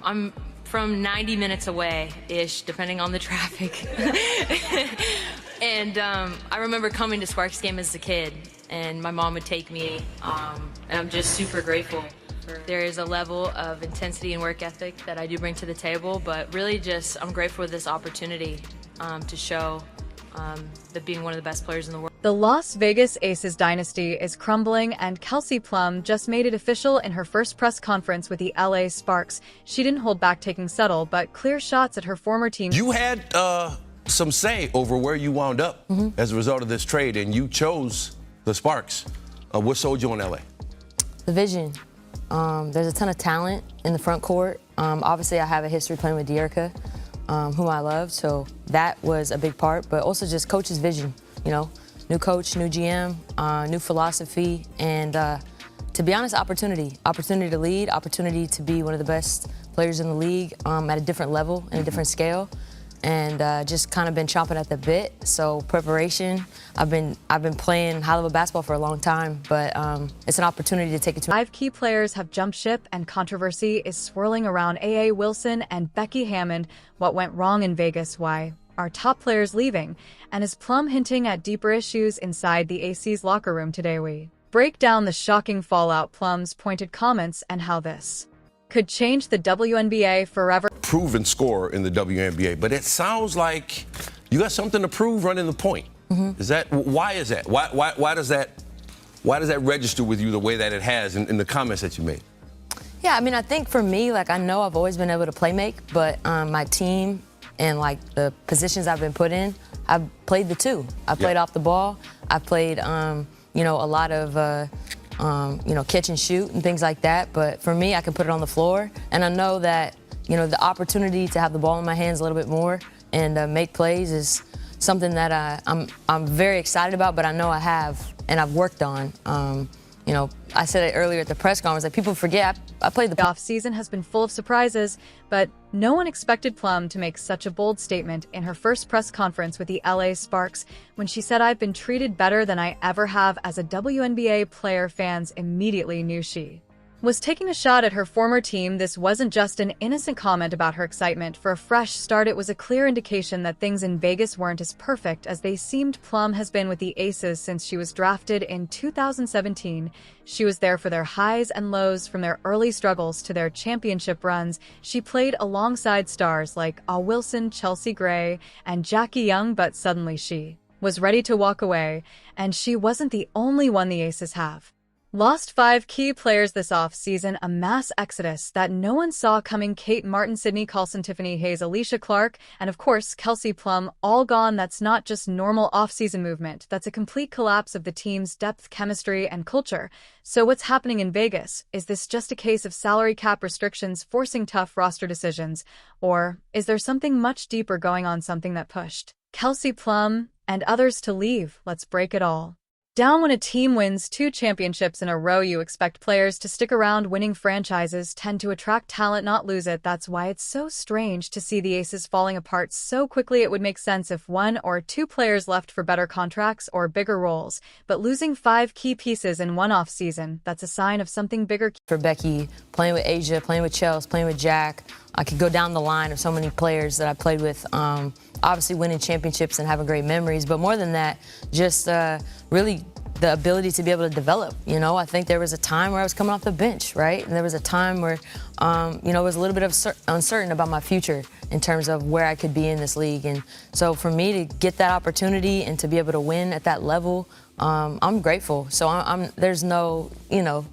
I'm from 90 minutes away-ish, depending on the traffic. And I remember coming to Sparks game as a kid, and my mom would take me, and I'm just super grateful. There is a level of intensity and work ethic that I do bring to the table, but really just I'm grateful for this opportunity to show that being one of the best players in the world. The Las Vegas Aces dynasty is crumbling, and Kelsey Plum just made it official in her first press conference with the LA Sparks. She didn't hold back taking subtle but clear shots at her former team. You had some say over where you wound up as a result of this trade, and you chose the Sparks. What sold you on LA? The vision. There's a ton of talent in the front court. Obviously, I have a history playing with De'Erica, whom I love, so that was a big part, but also just coach's vision, you know, new coach, new GM, new philosophy, and to be honest, opportunity to lead, opportunity to be one of the best players in the league at a different level and a different scale, and just kind of been chomping at the bit. So preparation, I've been playing high level basketball for a long time, but it's an opportunity to take it to. 5 key players have jumped ship, and controversy is swirling around A.A. Wilson and Becky Hammond. What went wrong in Vegas? Why are top players leaving? And is Plum hinting at deeper issues inside the AC's locker room? Today we break down the shocking fallout, Plum's pointed comments, and how this could change the WNBA forever. Proven scorer in the WNBA, but it sounds like you got something to prove running the point. Is that why is that? Why does that register with you the way that it has in the comments that you made? Yeah, I mean, I think for me, like, I know I've always been able to play make, but my team and like the positions I've been put in, I've played the two. I played off the ball. I played, you know, a lot of you know, catch and shoot and things like that. But for me, I can put it on the floor, and I know that, you know, the opportunity to have the ball in my hands a little bit more and make plays is something that I'm very excited about, but I know I have and I've worked on. You know, I said it earlier at the press conference, like, people forget I played the off season has been full of surprises, but no one expected Plum to make such a bold statement in her first press conference with the LA Sparks when she said, "I've been treated better than I ever have as a WNBA player." Fans immediately knew she was taking a shot at her former team. This wasn't just an innocent comment about her excitement for a fresh start. It was a clear indication that things in Vegas weren't as perfect as they seemed. Plum has been with the Aces since she was drafted in 2017. She was there for their highs and lows, from their early struggles to their championship runs. She played alongside stars like A. Wilson, Chelsea Gray, and Jackie Young, but suddenly she was ready to walk away, and she wasn't the only one. The Aces have lost 5 key players this offseason, a mass exodus that no one saw coming. Kate Martin, Sydney Colson, Tiffany Hayes, Alicia Clark, and of course Kelsey Plum, all gone. That's not just normal offseason movement. That's a complete collapse of the team's depth, chemistry, and culture. So what's happening in Vegas? Is this just a case of salary cap restrictions forcing tough roster decisions? Or is there something much deeper going on, something that pushed Kelsey Plum and others to leave? Let's break it all down. When a team wins 2 championships in a row, you expect players to stick around. Winning franchises tend to attract talent, not lose it. That's why it's so strange to see the Aces falling apart so quickly. It would make sense if 1 or 2 players left for better contracts or bigger roles, but losing 5 key pieces in one off season, that's a sign of something bigger. For Becky, playing with Asia, playing with Chelsea, playing with Jack, I could go down the line of so many players that I played with. Obviously winning championships and having great memories, but more than that, just really the ability to be able to develop. You know, I think there was a time where I was coming off the bench, right? And there was a time where, you know, it was a little bit of uncertain about my future in terms of where I could be in this league. And so for me to get that opportunity and to be able to win at that level, I'm grateful. So there's no, you know,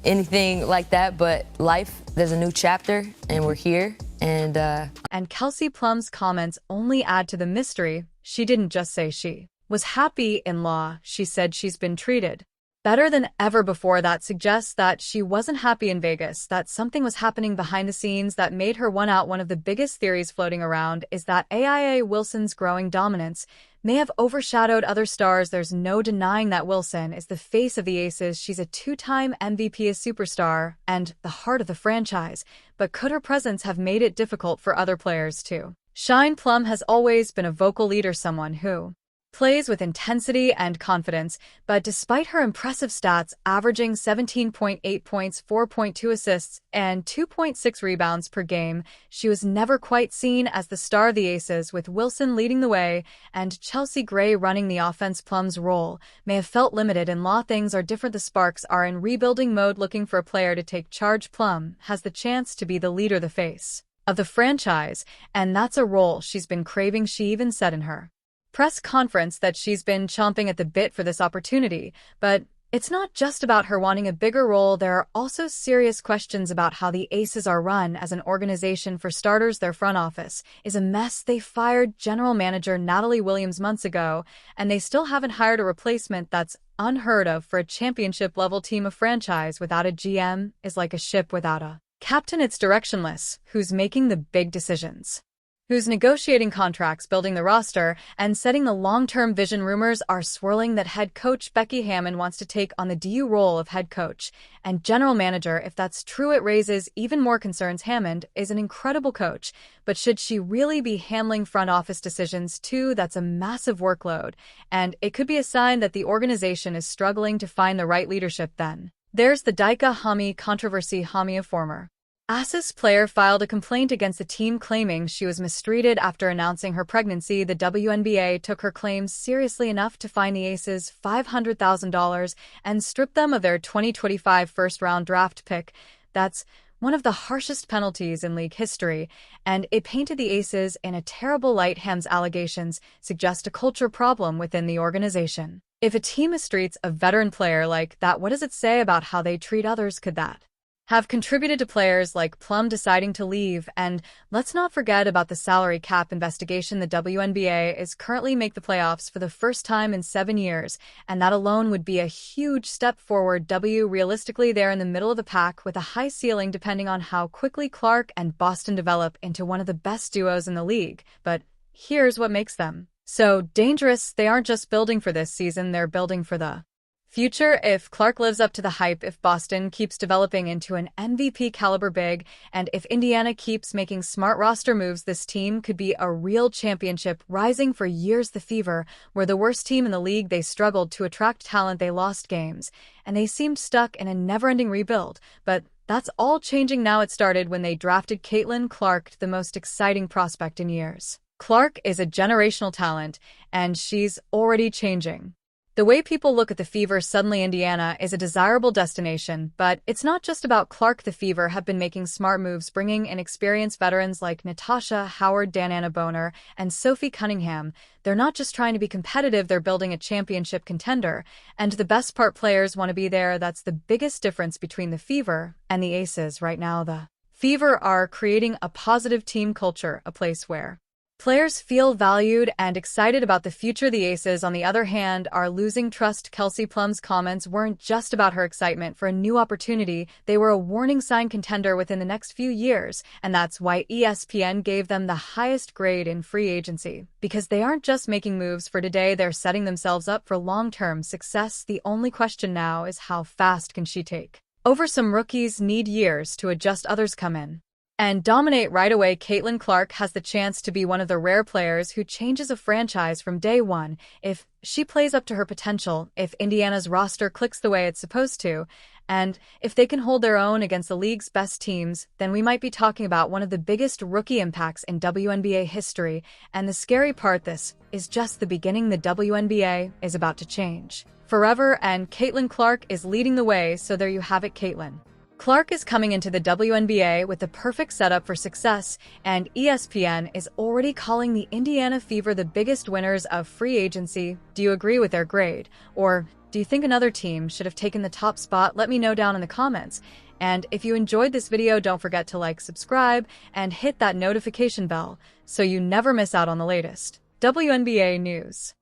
anything like that, but life, there's a new chapter, and we're here. And Kelsey Plum's comments only add to the mystery. She didn't just say she was happy in law. She said she's been treated better than ever before. That suggests that she wasn't happy in Vegas, that something was happening behind the scenes that made her one out. One of the biggest theories floating around is that A.I.A. Wilson's growing dominance may have overshadowed other stars. There's no denying that Wilson is the face of the Aces. She's a 2-time MVP, a superstar, and the heart of the franchise. But could her presence have made it difficult for other players to shine? Plum has always been a vocal leader, someone who plays with intensity and confidence, but despite her impressive stats averaging 17.8 points, 4.2 assists, and 2.6 rebounds per game, she was never quite seen as the star of the Aces, with Wilson leading the way and Chelsea Gray running the offense. Plum's role may have felt limited in law. Things are different. The Sparks are in rebuilding mode, looking for a player to take charge. Plum has the chance to be the leader, the face of the franchise, and that's a role she's been craving. She even said in her press conference that she's been chomping at the bit for this opportunity. But it's not just about her wanting a bigger role. There are also serious questions about how the Aces are run as an organization. For starters, their front office is a mess. They fired general manager Natalie Williams months ago, and they still haven't hired a replacement. That's unheard of for a championship-level team. A franchise without a GM is like a ship without a captain. It's directionless. Who's making the big decisions? Who's negotiating contracts, building the roster, and setting the long-term vision? Rumors are swirling that head coach Becky Hammon wants to take on the DU role of head coach and general manager. If that's true, it raises even more concerns. Hammond is an incredible coach, but should she really be handling front office decisions too? That's a massive workload, and it could be a sign that the organization is struggling to find the right leadership. Then there's the Daika Hami controversy. Hami, a former Aces player, filed a complaint against the team claiming she was mistreated after announcing her pregnancy. The WNBA took her claims seriously enough to fine the Aces $500,000 and strip them of their 2025 first-round draft pick. That's one of the harshest penalties in league history, and it painted the Aces in a terrible light. Ham's allegations suggest a culture problem within the organization. If a team mistreats a veteran player like that, what does it say about how they treat others? Could that have contributed to players like Plum deciding to leave? And let's not forget about the salary cap investigation. The WNBA is currently making the playoffs for the first time in 7 years, and that alone would be a huge step forward. Realistically, they're in the middle of the pack with a high ceiling, depending on how quickly Clark and Boston develop into one of the best duos in the league. But here's what makes them so dangerous. They aren't just building for this season, they're building for the future. If Clark lives up to the hype, if Boston keeps developing into an MVP caliber big, and if Indiana keeps making smart roster moves, this team could be a real championship. Rising for years, the Fever were the worst team in the league. They struggled to attract talent, they lost games, and they seemed stuck in a never-ending rebuild. But that's all changing now. It started when they drafted Caitlin Clark, the most exciting prospect in years. Clark is a generational talent, and she's already changing the way people look at the Fever. Suddenly, Indiana is a desirable destination, but it's not just about Clark. The Fever have been making smart moves, bringing in experienced veterans like Natasha Howard, Dananna Boner, and Sophie Cunningham. They're not just trying to be competitive, they're building a championship contender. And the best part, players want to be there. That's the biggest difference between the Fever and the Aces right now. The Fever are creating a positive team culture, a place where players feel valued and excited about the future. The Aces, on the other hand, are losing trust. Kelsey Plum's comments weren't just about her excitement for a new opportunity. They were a warning sign. Contender within the next few years, and that's why ESPN gave them the highest grade in free agency. Because they aren't just making moves for today, they're setting themselves up for long-term success. The only question now is how fast can she take over? Some rookies need years to adjust, others come in and dominate right away. Caitlin Clark has the chance to be one of the rare players who changes a franchise from day one if she plays up to her potential, if Indiana's roster clicks the way it's supposed to, and if they can hold their own against the league's best teams. Then we might be talking about one of the biggest rookie impacts in WNBA history. And the scary part, this is just the beginning. The WNBA is about to change forever, and Caitlin Clark is leading the way. So there you have it. Caitlin Clark is coming into the WNBA with the perfect setup for success, and ESPN is already calling the Indiana Fever the biggest winners of free agency. Do you agree with their grade? Or do you think another team should have taken the top spot? Let me know down in the comments. And if you enjoyed this video, don't forget to like, subscribe, and hit that notification bell so you never miss out on the latest WNBA news.